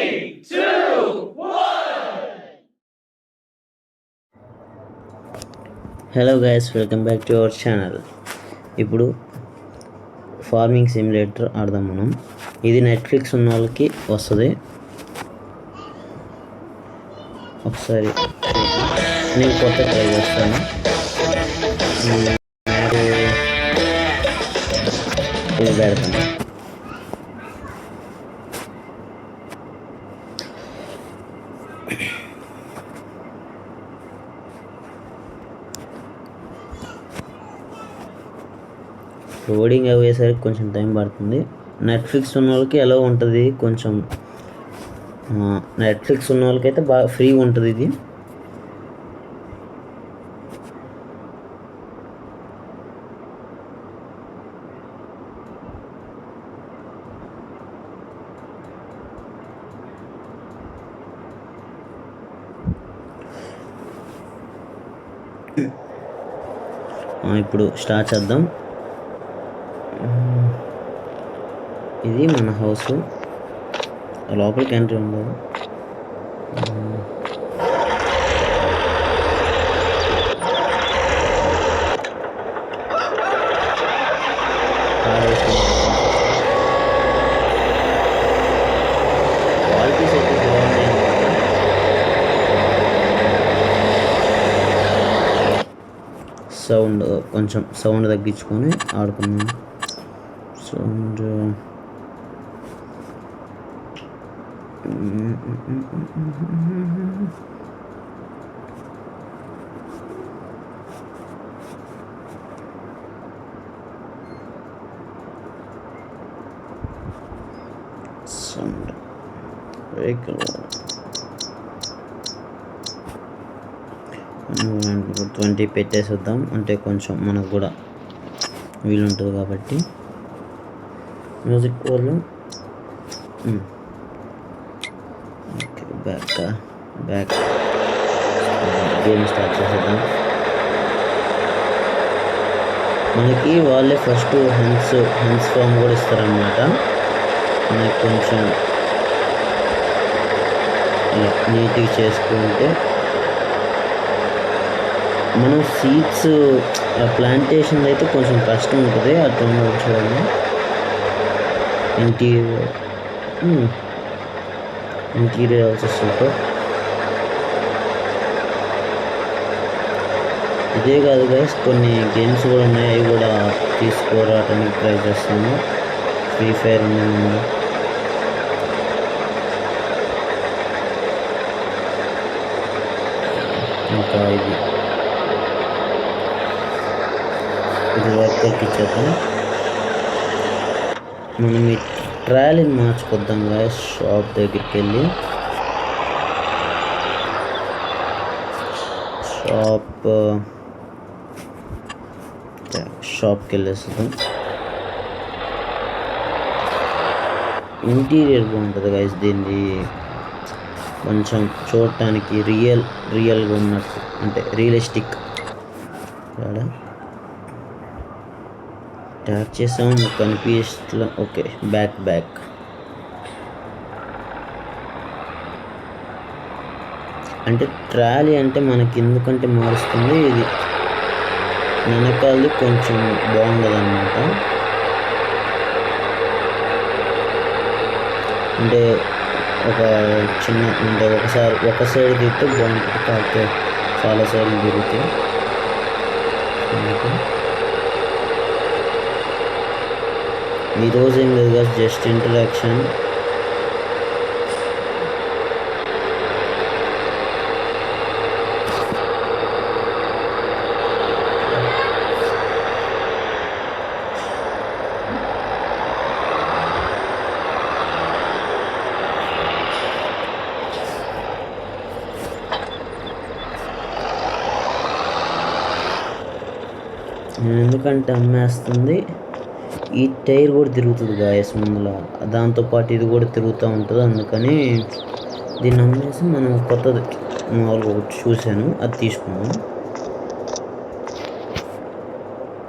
3, 2, 1. Hello guys, welcome back to our channel. ఇప్పుడు farming simulator ఆడదాం మనం. ఇది నెట్ఫ్లిక్స్ ఉన్న వాళ్ళకి వస్తుంది. ఒకసారి నేను కొత్త ట్రై చేస్తాను. ఇది పెడతాను. లోడింగ్ అయ్యేసరికి కొంచెం టైం పడుతుంది. నెట్ఫ్లిక్స్ ఉన్న వాళ్ళకి ఎలా ఉంటుంది, కొంచెం నెట్ఫ్లిక్స్ ఉన్న వాళ్ళకైతే బాగా ఫ్రీగా ఉంటుంది ఇది. ఇప్పుడు స్టార్ట్ చేద్దాం. ఇది మన హౌస్. లోపలికి ఎంట్రీ ఉండదు. క్వాలిటీస్ అయితే బాగున్నాయి. సౌండ్ కొంచెం సౌండ్ తగ్గించుకొని ఆడుకున్నాం. సౌండ్ సౌండ్ వెహికల్ 20 పెట్టేసేద్దాం, అంటే కొంచెం మనకు కూడా వీలుంటుంది కాబట్టి. Music volume okay. Back game start చేసేద్దాం. మనకి వాళ్ళే ఫస్ట్ హెన్స్ ఫామ్ కూడా ఇస్తారనమాట. మనకి కొంచెం నీట్గా చేసుకుంటే మనం సీడ్స్ ప్లాంటేషన్ అయితే కొంచెం కష్టం ఉంటుంది. అట్లా చూడండి. Interior also super. ఇదే కాదు గైస్, కొన్ని గేమ్స్ కూడా ఉన్నాయి. అవి కూడా తీసుకురావడానికి ట్రై చేస్తాను. ఫ్రీ ఫైర్ ఉన్నాను. ఇంకా ఇది వర్కర్కి ఇచ్చేద్దాం. మనం ఈ ట్రాలీని మార్చుకొద్దాం గైస్. షాప్ దగ్గరికి వెళ్ళి షాప్కి వెళ్ళేస్తాం. ఇంటీరియర్ బాగుంటుంది గైస్. దీన్ని కొంచెం చూడటానికి రియల్గా ఉన్నట్టు, అంటే రియలిస్టిక్. ట్యాప్ చేసాం, కనిపిస్తా. ఓకే, బ్యాక్ అంటే ట్రాలీ అంటే మనకి ఎందుకంటే మారుస్తుంది. ఇది వెనకాలది కొంచెం బాగుండదు అనమాట. అంటే ఒక చిన్న, అంటే ఒక సైడ్ తిరిగితే బాగుంటుంది, కాకపోతే చాలా సైడ్లు తిరిగితే. ఈరోజు ఏం లేదు కదా, జస్ట్ ఇంట్రడక్షన్. ఎందుకంటే అమ్మేస్తుంది. ఈ టైర్ కూడా తిరుగుతుంది గాయస్ ముందుల, దాంతోపాటు ఇది కూడా తిరుగుతూ ఉంటుంది. అందుకని దీన్ని అమ్మేసి మనం కొత్తది మామూలుగా ఒకటి చూశాను, అది తీసుకున్నాం.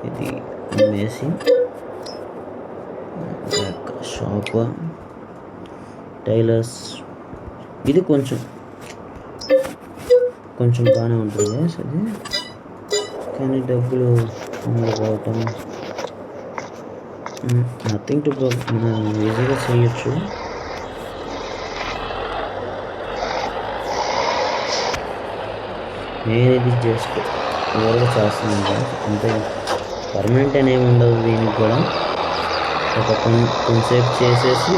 ఇది అమ్మేసి షాప్ టైలర్స్ ఇది కొంచెం బాగానే ఉంటుంది గైస్ అది, కానీ డబ్బులు పోవటం నథింగ్ టు మనం ఈజీగా చేయొచ్చు. నేను ఇది జస్ట్ ఎవరిగా చేస్తున్నాను అంతే, పర్మనెంట్ అనేవి ఉండదు దీనికి కూడా. ఒక కొంతసేపు చేసేసి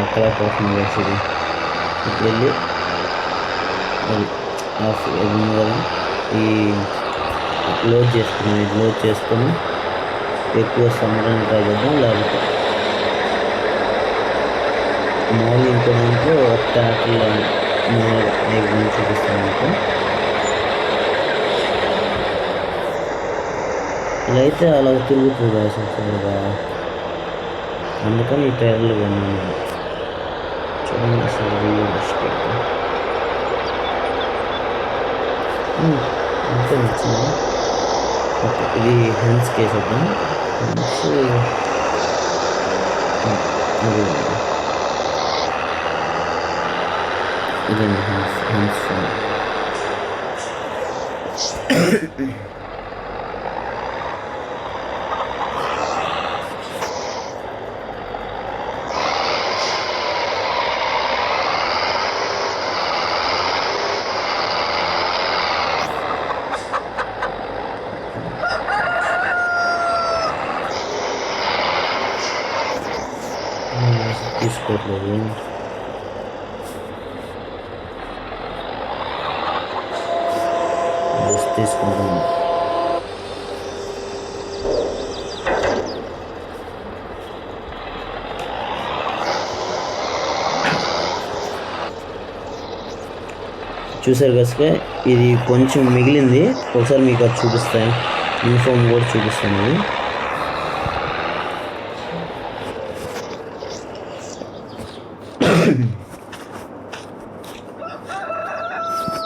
ఎక్కడ పోతుంది వేసేది. ఇప్పుడు వెళ్ళి అది ఆఫ్ ఉంది కదా, ఈ లోడ్ చేసుకున్నాం, ఇది లోడ్ చేసుకొని ఎక్కువ సమయాన్ని ట్రై చేద్దాం. లేకపోతే మామూలు ఇంకో దాంట్లో ట్యాక్లో మామూలుగా ఐదు చూపిస్తాను మీకు. ఇలా అయితే అలా తిరుగుతుంది అసలుగా, అందుకని ఈ టైర్లు కొన్నాను. చూడండి అసలు అంతే నచ్చింది. ఓకే, ఇది హ్యాండ్స్ కేసు వద్దాం. హ్యాండ్స్ అది ఇదండి హ్యాండ్స్ ఫోన్. తీసుకోవట్లేదు. తీసుకుంటాను. చూసారు కసుక, ఇది కొంచెం మిగిలింది. ఒకసారి మీకు అది చూపిస్తాను, యూనిఫామ్ కూడా చూపిస్తాను. ఇది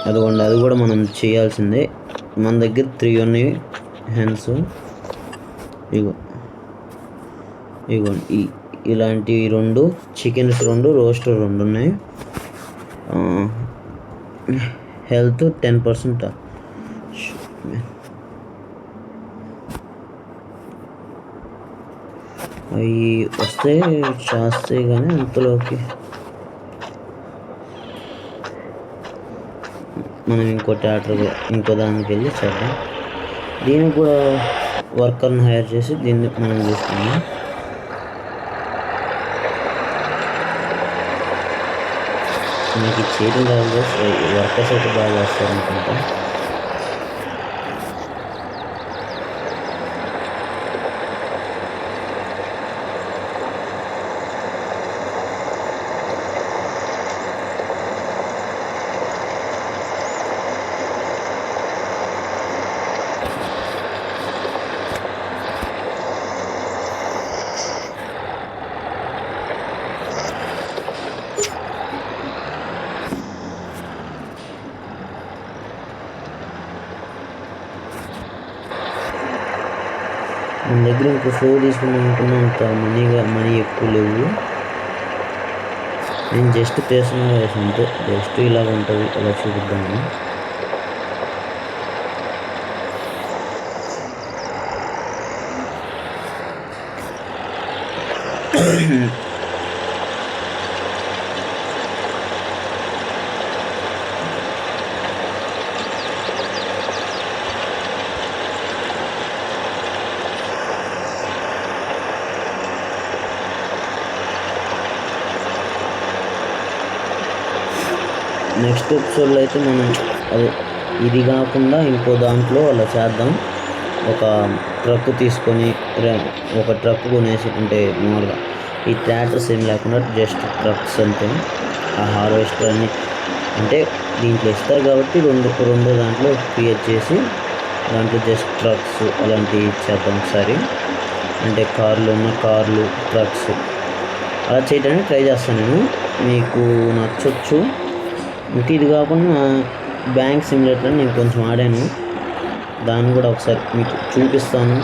అదిగోండి, అది కూడా మనం చేయాల్సిందే. మన దగ్గర 3 ఉన్నాయి హ్యాండ్స్. ఇగోండి ఇలాంటి 2 చికెన్స్, 2 రోస్ట్ 2 ఉన్నాయి. హెల్త్ 10%. అవి వస్తే చేస్తాయి, కానీ అంతలోకి మనం ఇంకో దానికి వెళ్ళి చేద్దాం. దీనికి కూడా వర్కర్ని హైర్ చేసి దీన్ని మనం చూసుకున్నాం. మీకు చేయడం కాదు, వర్కర్స్ అయితే బాగా చేస్తారు అనుకుంటా. మన దగ్గర ఇంకో ఫ్లోర్ తీసుకుందాం అనుకున్నంత మనీ ఎక్కువ లేవు. నేను జస్ట్ పేర్సనల్గా వేసాను అంతే, జస్ట్ ఇలాగ ఉంటుంది, అలా చూపిద్దాము. నెక్స్ట్ ఎపిసోడ్లో అయితే మనం అది ఇది కాకుండా ఇంకో దాంట్లో అలా చేద్దాం. ఒక ట్రక్ తీసుకొని ఒక ట్రక్ కొనేసి, అంటే మామూలుగా ఈ ట్రాక్టర్స్ ఏం లేకుండా జస్ట్ ట్రక్స్ అంతే. ఆ హార్వెస్టర్ అని అంటే దీంట్లో ఇస్తారు కాబట్టి రెండో దాంట్లో క్రియేట్ చేసి దాంట్లో జస్ట్ ట్రక్స్ అలాంటివి ఇచ్చేద్దాం ఒకసారి. అంటే కార్లు ట్రక్స్ అలా చేయడానికి ట్రై చేస్తాను నేను. మీకు నచ్చొచ్చు. ఇంకా ఇది కాకుండా బ్యాంక్ సిమ్యులేటర్ నేను కొంచెం ఆడాను, దాన్ని కూడా ఒకసారి మీకు చూపిస్తాను.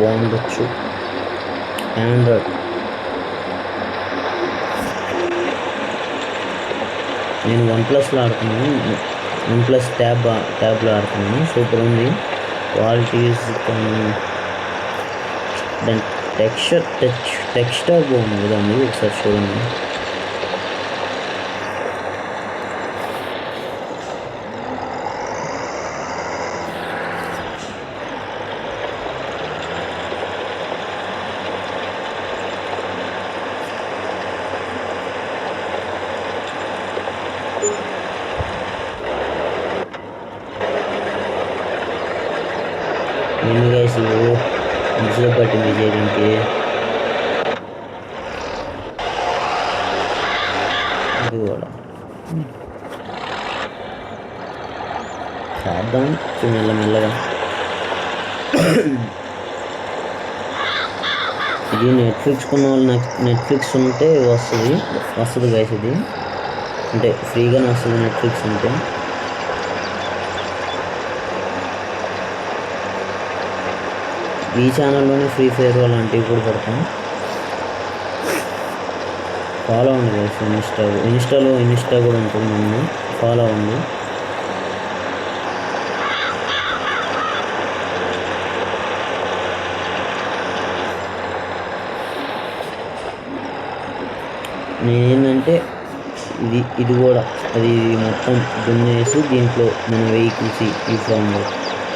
బాగుండొచ్చు. ఆండ్రాయిడ్ నేను OnePlusలో ఆడుతున్నాను. OnePlus ట్యాబ్లో ఆడుతున్నాను. సూపర్ ఉంది. క్వాలిటీస్ దాని టెక్స్చర్ బాగుంది కదండి, ఒకసారి చూడండి. నేను గైస్ ముసుగు పట్టింది చేయడానికి. ఇది కూడా చేద్దాం మెల్లమెల్లగా. ఇది నెట్ఫ్లిక్స్ కొన్న వాళ్ళు నెట్ఫ్లిక్స్ ఉంటే వస్తుంది గైస్. ఇది అంటే ఫ్రీగానే వస్తుంది నెట్ఫ్లిక్స్ ఉంటే. ఈ ఛానల్లోనే ఫ్రీ ఫైర్ అలాంటివి కూడా పెడతాం. ఫాలో అవ్వండి గైస్. ఇన్స్టా కూడా ఉంటుంది, నన్ను ఫాలో అవ్వండి. నేనేంటంటే ఇది కూడా అది మొత్తం దున్నేసి దీంట్లో మన వెహికల్స్ ఈ ఫామ్లో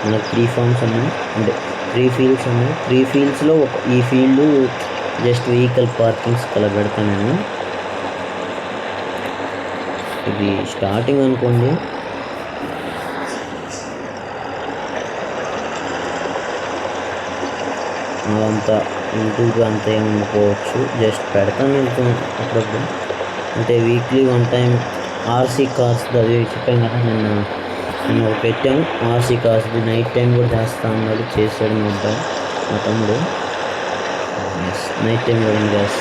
మనకు 3 ఫామ్స్ ఉన్నాయి, అంటే 3 ఫీల్డ్స్ ఉన్నాయి. 3 ఫీల్డ్స్లో ఈ ఫీల్డ్ జస్ట్ వెహికల్ పార్కింగ్స్ కలా పెడతాను నేను. ఇది స్టార్టింగ్ అనుకోండి. అదంతా యూట్యూబ్ అంతా ఏమనుకోవచ్చు, జస్ట్ పెడతాను వెళ్తాను అప్పుడప్పుడు. అంటే వీక్లీ 1 టైం ఆర్సీ కార్స్ అది చెప్పాను కదా, నిన్న ఒక పెట్టాము. ఆర్సీ కార్స్ది నైట్ టైం కూడా చేస్తా అన్నాడు, చేశాడు మా తమ్ముడు. నైట్ టైం కూడా గ్యాస్.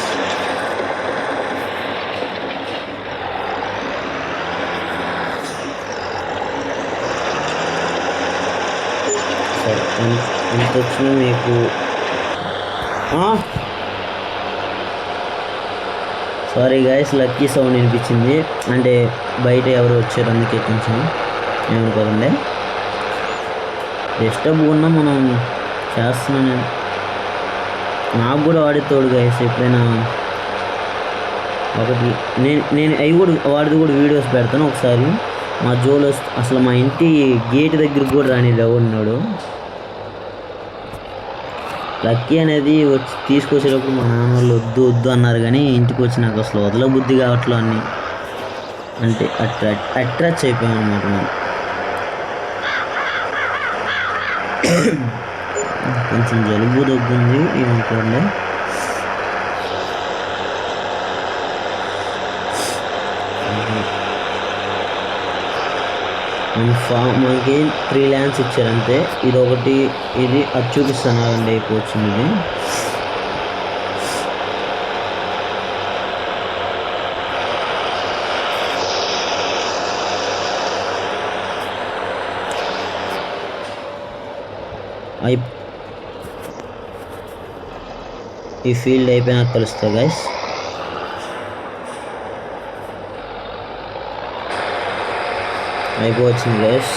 సరే ఎంత వచ్చినా మీకు సారీ గాయస్, లక్కీ సౌండ్ వినిపించింది. అంటే బయట ఎవరు వచ్చారు, అందుకే కొంచెం ఏమనుకోకండి. డిస్టర్బ్ ఉన్నా మనం చేస్తున్నాను నేను. నాకు కూడా వాడితోడు గాయస్. ఎప్పుడైనా ఒకటి నేను అవి కూడా వాడిది కూడా వీడియోస్ పెడతాను. ఒకసారి మా జోలో అసలు మా ఇంటి గేట్ దగ్గరికి కూడా రానిది ఉన్నాడు. లక్కీ అనేది వచ్చి తీసుకొచ్చేటప్పుడు మా నాన్న వాళ్ళు వద్దు అన్నారు, కానీ ఇంటికి వచ్చి నాకు అసలు వదలబుద్ధి కావట్లేదు అన్ని. అంటే అట్రాక్ట్ అయిపోయాం అనమాట నేను. కొంచెం జలుబు దగ్గుంది ఏమనుకోండి. మనకి 3 ల్యాండ్స్ ఇచ్చారంటే ఇది అది చూపిస్తాను అండి. అయిపోవచ్చింది ఇది. ఈ ఫీల్డ్ అయిపోయినాక కలుస్తా గైస్. అయిపోవచ్చింది గైస్.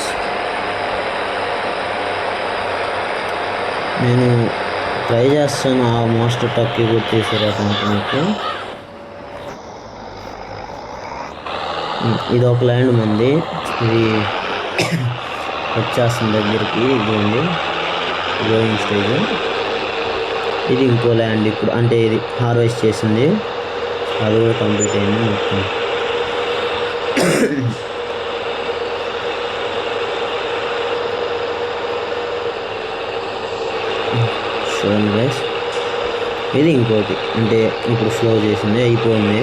నేను ట్రై చేస్తాను ఆ మోస్టర్ టక్కి కొట్టేసేటటువంటి మీకు. ఇది ఒక ల్యాండ్ మంది, ఇది వచ్చేస్తుంది దగ్గరికి. ఇదిగోండి గ్రోయింగ్ స్టేజ్. ఇది ఇంకో ల్యాండ్ ఇప్పుడు, అంటే ఇది హార్వెస్ట్ చేసింది, అది కూడా కంప్లీట్ అయింది మొత్తం. చూడండి గైస్, ఇది ఇంకోటి, అంటే ఇప్పుడు ఫ్లో చేసింది, అయిపోయింది.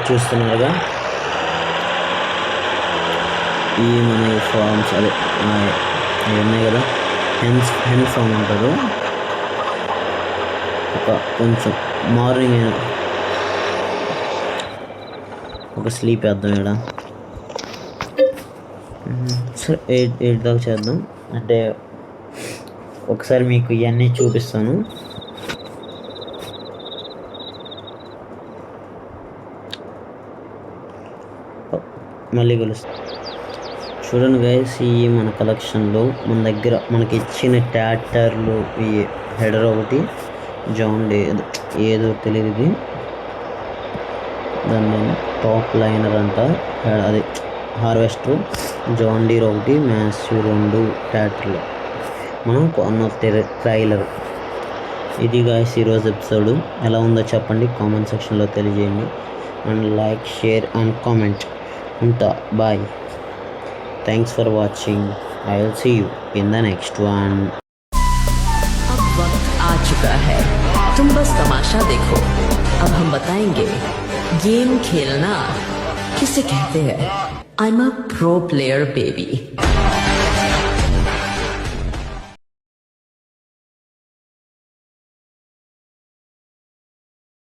చూస్తున్నారుగా ఈ మన ఫార్మ్స్, అదే అవి ఉన్నాయి కదా, హెన్ ఫామ్ అంటారు. ఒక కొంచెం మార్నింగ్ అయినా ఒక స్లీప్ వేద్దాం ఇక్కడ. సరే 8 దాకా చేద్దాం. అంటే ఒకసారి మీకు ఇవన్నీ చూపిస్తాను. మళ్ళీ కలుస్తాం. చూడండి గైస్, ఈ మన కలెక్షన్లో మన దగ్గర మనకి ఇచ్చిన ట్రాక్టర్లు, ఈ హెడర్ ఒకటి, జాన్ డే ఏదో తెలియదు ఇది, దాన్ని టాప్ లైనర్ అంట, అది హార్వెస్టర్, జాన్ డీర్ ఒకటి, మ్యాసివ్ 2 ట్రాక్టర్లు, మనం కొన్న ట్రైలర్. ఇది గాయస్ ఈరోజు ఎపిసోడ్. ఎలా ఉందో చెప్పండి, కామెంట్ సెక్షన్లో తెలియజేయండి. And like, share and comment. ఉంటా, bye. Thanks for watching. I will see you in the next one. अब वक्त आ चुका है, तुम बस तमाशा देखो. अब हम बताएंगे गेम खेलना किसे कहते हैं. I'm a pro player baby.